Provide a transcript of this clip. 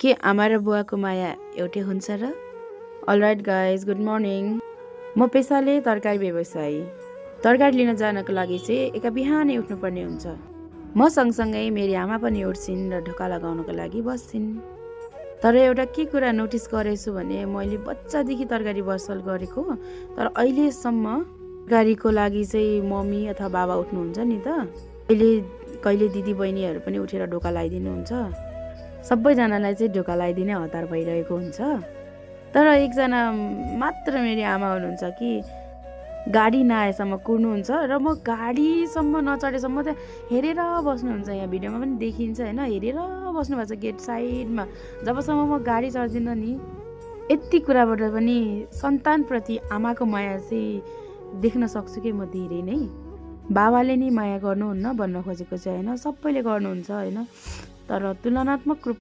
के आमा र बुवाको माया एउटै हुन्छ र? All right guys, good morning. म पेसाले तरकारी व्यवसायी। तरकारी लिन जानको लागि चाहिँ एका बिहानै उठ्नुपर्ने हुन्छ। म सँगसँगै मेरी आमा पनि उठ्छिन् र ढोका लगाउनको लागि बस्छिन्। तर एउटा के कुरा नोटिस गरेछु भने मैले बच्चादेखि तरकारी बसल गरेको, तर अहिलेसम्म तरकारीको लागि चाहिँ मम्मी अथवा बाबा उठ्नुहुन्छ नि त, कहिले दिदी बहिनीहरू पनि उठेर ढोका लगाइदिनुहुन्छ। सबैजनालाई चाहिँ ढोका लगाइदिने हतार भइरहेको हुन्छ। तर एकजना मात्र मेरी आमा हुनुहुन्छ कि गाडी नआएसम्म कुर्नुहुन्छ र म गाडीसम्म नचढेसम्म त हेरेर बस्नुहुन्छ। यहाँ भिडियोमा पनि देखिन्छ होइन, हेरेर बस्नुभएको छ गेट साइडमा। जबसम्म म गाडी चढ्दिनँ नि, यति कुराबाट पनि सन्तानप्रति आमाको माया चाहिँ देख्न सक्छु कि म धेरै नै। बाबाले नि माया गर्नुहुन्न भन्न खोजेको चाहिँ होइन, सबैले गर्नुहुन्छ होइन, तर तुलनात्मक